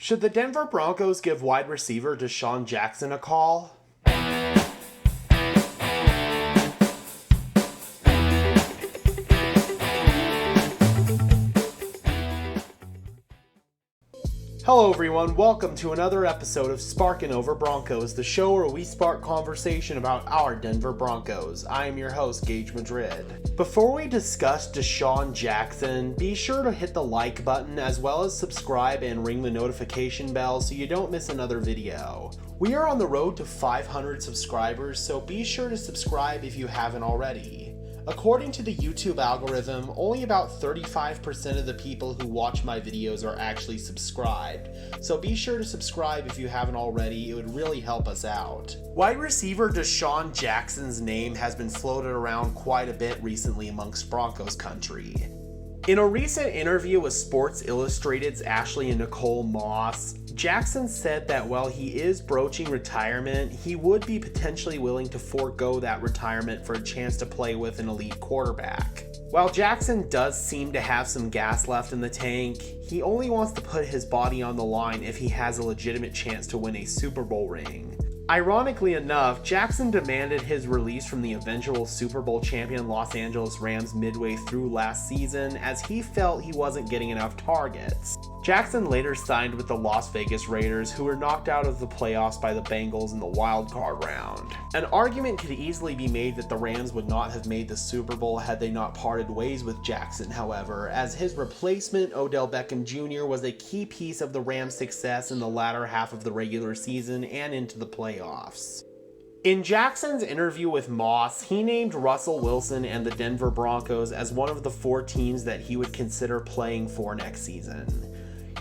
Should the Denver Broncos give wide receiver DeSean Jackson a call? Hello everyone, welcome to another episode of Sparkin Over Broncos, the show where we spark conversation about our Denver Broncos. I am your host, Gage Madrid. Before we discuss DeSean Jackson, be sure to hit the like button as well as subscribe and ring the notification bell so you don't miss another video. We are on the road to 500 subscribers, so be sure to subscribe if you haven't already. According to the YouTube algorithm, only about 35% of the people who watch my videos are actually subscribed, so be sure to subscribe if you haven't already, it would really help us out. Wide receiver DeSean Jackson's name has been floated around quite a bit recently amongst Broncos country. In a recent interview with Sports Illustrated's Ashley and Nicole Moss, Jackson said that while he is broaching retirement, he would be potentially willing to forego that retirement for a chance to play with an elite quarterback. While Jackson does seem to have some gas left in the tank, he only wants to put his body on the line if he has a legitimate chance to win a Super Bowl ring. Ironically enough, Jackson demanded his release from the eventual Super Bowl champion Los Angeles Rams midway through last season as he felt he wasn't getting enough targets. Jackson later signed with the Las Vegas Raiders, who were knocked out of the playoffs by the Bengals in the wild card round. An argument could easily be made that the Rams would not have made the Super Bowl had they not parted ways with Jackson, however, as his replacement, Odell Beckham Jr., was a key piece of the Rams' success in the latter half of the regular season and into the playoffs. In Jackson's interview with Moss, he named Russell Wilson and the Denver Broncos as one of the 4 teams that he would consider playing for next season.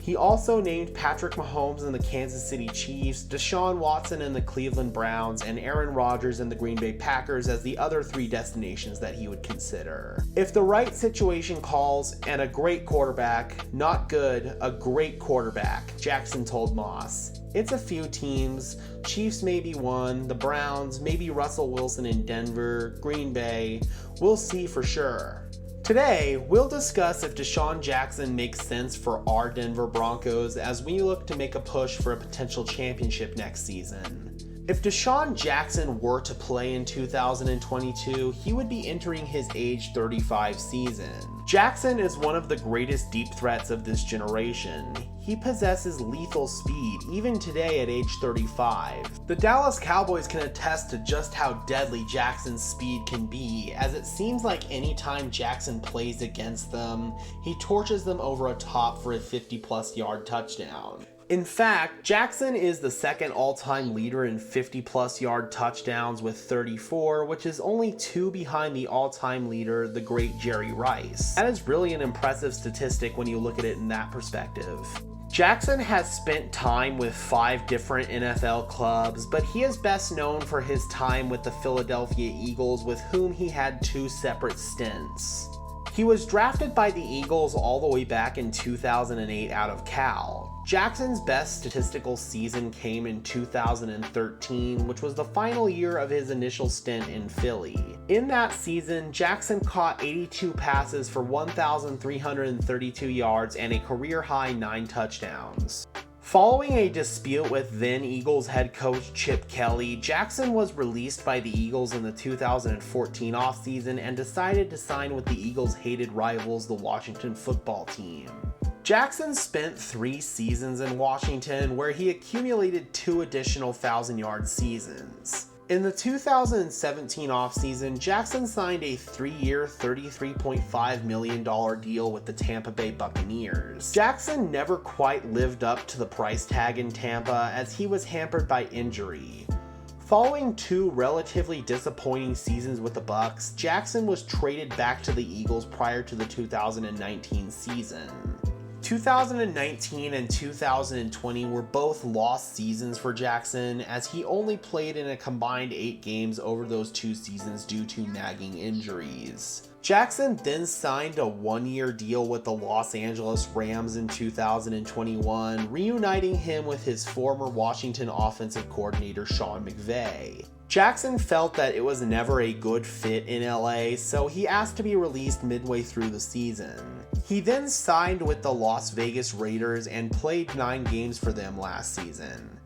He also named Patrick Mahomes and the Kansas City Chiefs, Deshaun Watson and the Cleveland Browns, and Aaron Rodgers and the Green Bay Packers as the other 3 destinations that he would consider. If the right situation calls and a great quarterback, not good, a great quarterback, Jackson told Moss. It's a few teams, Chiefs maybe one, the Browns, maybe Russell Wilson in Denver, Green Bay, we'll see for sure. Today, we'll discuss if DeSean Jackson makes sense for our Denver Broncos as we look to make a push for a potential championship next season. If DeSean Jackson were to play in 2022, he would be entering his age 35 season. Jackson is one of the greatest deep threats of this generation. He possesses lethal speed, even today at age 35. The Dallas Cowboys can attest to just how deadly Jackson's speed can be, as it seems like anytime Jackson plays against them, he torches them over a top for a 50-plus yard touchdown. In fact, Jackson is the second all-time leader in 50-plus yard touchdowns with 34, which is only 2 behind the all-time leader, the great Jerry Rice. That is really an impressive statistic when you look at it in that perspective. Jackson has spent time with 5 different NFL clubs, but he is best known for his time with the Philadelphia Eagles, with whom he had 2 separate stints. He was drafted by the Eagles all the way back in 2008 out of Cal. Jackson's best statistical season came in 2013, which was the final year of his initial stint in Philly. In that season, Jackson caught 82 passes for 1,332 yards and a career-high 9 touchdowns. Following a dispute with then Eagles head coach Chip Kelly, Jackson was released by the Eagles in the 2014 offseason and decided to sign with the Eagles' hated rivals, the Washington football team. Jackson spent 3 seasons in Washington, where he accumulated 2 additional 1,000-yard seasons. In the 2017 offseason, Jackson signed a 3-year, $33.5 million deal with the Tampa Bay Buccaneers. Jackson never quite lived up to the price tag in Tampa, as he was hampered by injury. Following 2 relatively disappointing seasons with the Bucs, Jackson was traded back to the Eagles prior to the 2019 season. 2019 and 2020 were both lost seasons for Jackson, as he only played in a combined 8 games over those 2 seasons due to nagging injuries. Jackson then signed a one-year deal with the Los Angeles Rams in 2021, reuniting him with his former Washington offensive coordinator Sean McVay. Jackson felt that it was never a good fit in LA, so he asked to be released midway through the season. He then signed with the Las Vegas Raiders and played 9 games for them last season.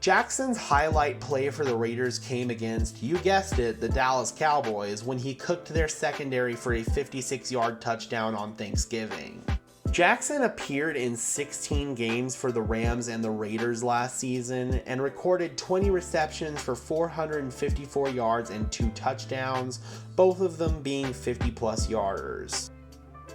Jackson's highlight play for the Raiders came against, you guessed it, the Dallas Cowboys, when he cooked their secondary for a 56-yard touchdown on Thanksgiving. Jackson appeared in 16 games for the Rams and the Raiders last season and recorded 20 receptions for 454 yards and 2 touchdowns, both of them being 50-plus yarders.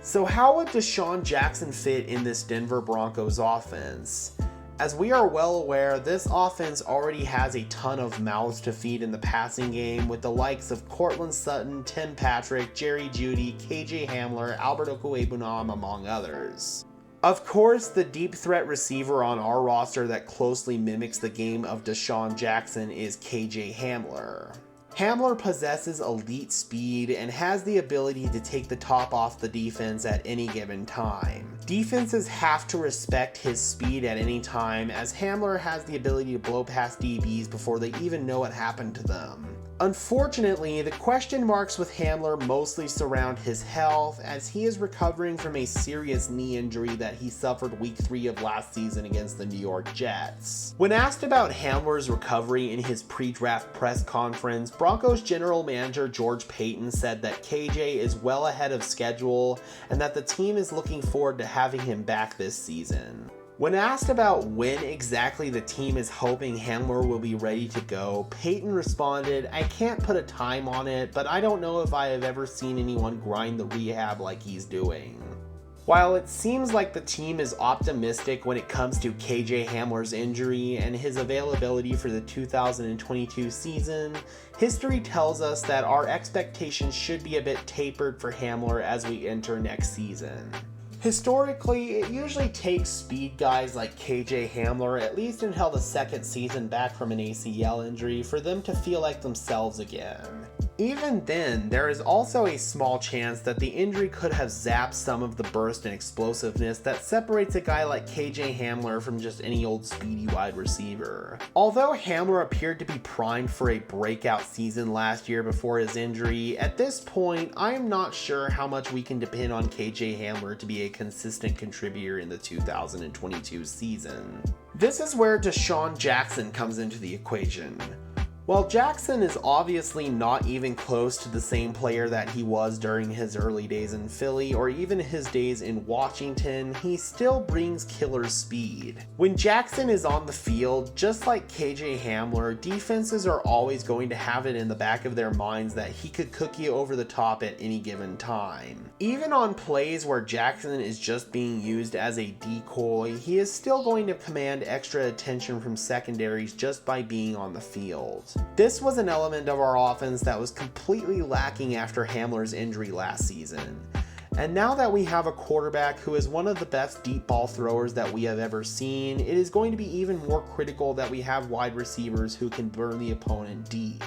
So how would DeSean Jackson fit in this Denver Broncos offense? As we are well aware, this offense already has a ton of mouths to feed in the passing game with the likes of Courtland Sutton, Tim Patrick, Jerry Jeudy, KJ Hamler, Albert Okwuegbunam, among others. Of course, the deep threat receiver on our roster that closely mimics the game of DeSean Jackson is KJ Hamler. Hamler possesses elite speed and has the ability to take the top off the defense at any given time. Defenses have to respect his speed at any time, as Hamler has the ability to blow past DBs before they even know what happened to them. Unfortunately, the question marks with Hamler mostly surround his health, as he is recovering from a serious knee injury that he suffered week 3 of last season against the New York Jets. When asked about Hamler's recovery in his pre-draft press conference, Broncos general manager George Paton said that KJ is well ahead of schedule and that the team is looking forward to having him back this season. When asked about when exactly the team is hoping Hamler will be ready to go, Paton responded, "I can't put a time on it, but I don't know if I have ever seen anyone grind the rehab like he's doing." While it seems like the team is optimistic when it comes to KJ Hamler's injury and his availability for the 2022 season, history tells us that our expectations should be a bit tapered for Hamler as we enter next season. Historically, it usually takes speed guys like KJ Hamler at least until the second season back from an ACL injury for them to feel like themselves again. Even then, there is also a small chance that the injury could have zapped some of the burst and explosiveness that separates a guy like KJ Hamler from just any old speedy wide receiver. Although Hamler appeared to be primed for a breakout season last year before his injury, at this point, I am not sure how much we can depend on KJ Hamler to be a consistent contributor in the 2022 season. This is where DeSean Jackson comes into the equation. While Jackson is obviously not even close to the same player that he was during his early days in Philly or even his days in Washington, he still brings killer speed. When Jackson is on the field, just like KJ Hamler, defenses are always going to have it in the back of their minds that he could cook you over the top at any given time. Even on plays where Jackson is just being used as a decoy, he is still going to command extra attention from secondaries just by being on the field. This was an element of our offense that was completely lacking after Hamler's injury last season. And now that we have a quarterback who is one of the best deep ball throwers that we have ever seen, it is going to be even more critical that we have wide receivers who can burn the opponent deep.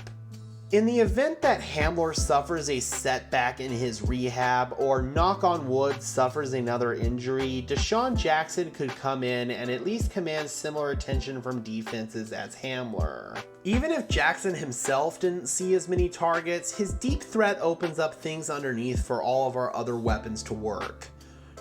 In the event that Hamler suffers a setback in his rehab, or knock on wood suffers another injury, DeSean Jackson could come in and at least command similar attention from defenses as Hamler. Even if Jackson himself didn't see as many targets, his deep threat opens up things underneath for all of our other weapons to work.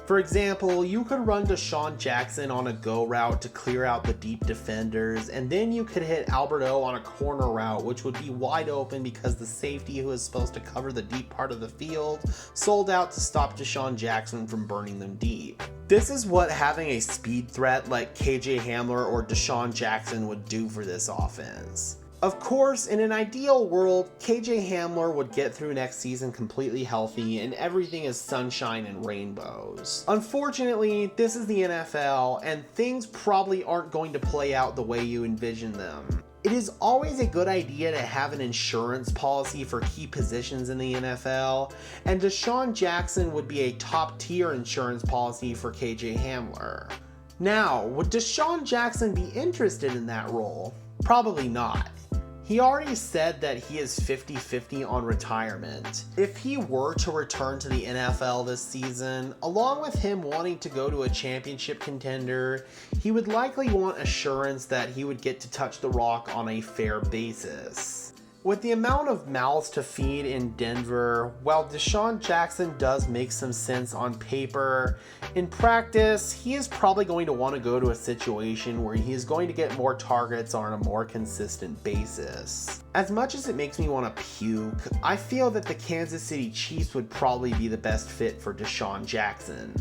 For example, you could run DeSean Jackson on a go route to clear out the deep defenders, and then you could hit Albert O on a corner route, which would be wide open because the safety who is supposed to cover the deep part of the field sold out to stop DeSean Jackson from burning them deep. This is what having a speed threat like KJ Hamler or DeSean Jackson would do for this offense. Of course, in an ideal world, KJ Hamler would get through next season completely healthy and everything is sunshine and rainbows. Unfortunately, this is the NFL and things probably aren't going to play out the way you envision them. It is always a good idea to have an insurance policy for key positions in the NFL, and DeSean Jackson would be a top-tier insurance policy for KJ Hamler. Now, would DeSean Jackson be interested in that role? Probably not. He already said that he is 50-50 on retirement. If he were to return to the NFL this season, along with him wanting to go to a championship contender, he would likely want assurance that he would get to touch the rock on a fair basis. With the amount of mouths to feed in Denver, while DeSean Jackson does make some sense on paper, in practice, he is probably going to want to go to a situation where he is going to get more targets on a more consistent basis. As much as it makes me want to puke, I feel that the Kansas City Chiefs would probably be the best fit for DeSean Jackson.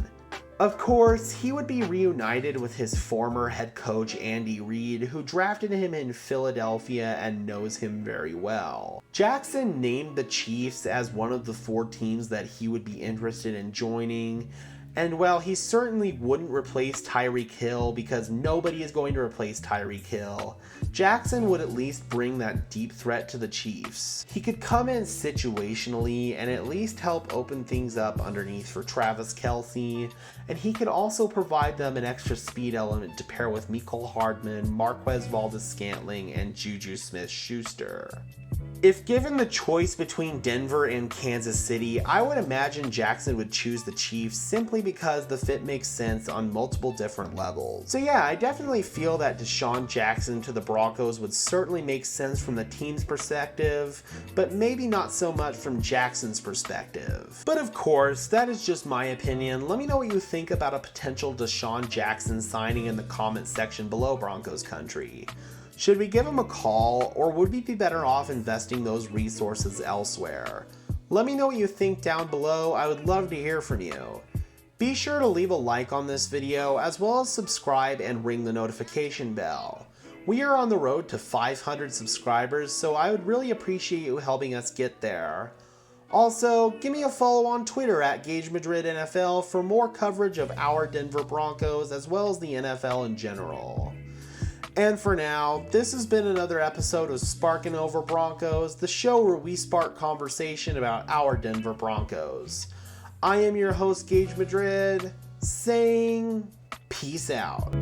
Of course, he would be reunited with his former head coach Andy Reid, who drafted him in Philadelphia and knows him very well. Jackson named the Chiefs as one of the 4 teams that he would be interested in joining, and while he certainly wouldn't replace Tyreek Hill because nobody is going to replace Tyreek Hill, Jackson would at least bring that deep threat to the Chiefs. He could come in situationally and at least help open things up underneath for Travis Kelce, and he could also provide them an extra speed element to pair with Mecole Hardman, Marquez Valdes-Scantling, and Juju Smith-Schuster. If given the choice between Denver and Kansas City, I would imagine Jackson would choose the Chiefs simply because the fit makes sense on multiple different levels. So yeah, I definitely feel that DeSean Jackson to the Broncos would certainly make sense from the team's perspective, but maybe not so much from Jackson's perspective. But of course, that is just my opinion. Let me know what you think about a potential DeSean Jackson signing in the comments section below, Broncos country. Should we give him a call, or would we be better off investing those resources elsewhere? Let me know what you think down below. I would love to hear from you. Be sure to leave a like on this video, as well as subscribe and ring the notification bell. We are on the road to 500 subscribers, so I would really appreciate you helping us get there. Also, give me a follow on Twitter at Gage Madrid NFL for more coverage of our Denver Broncos, as well as the NFL in general. And for now, this has been another episode of Sparkin' Over Broncos, the show where we spark conversation about our Denver Broncos. I am your host, Gage Madrid, saying peace out.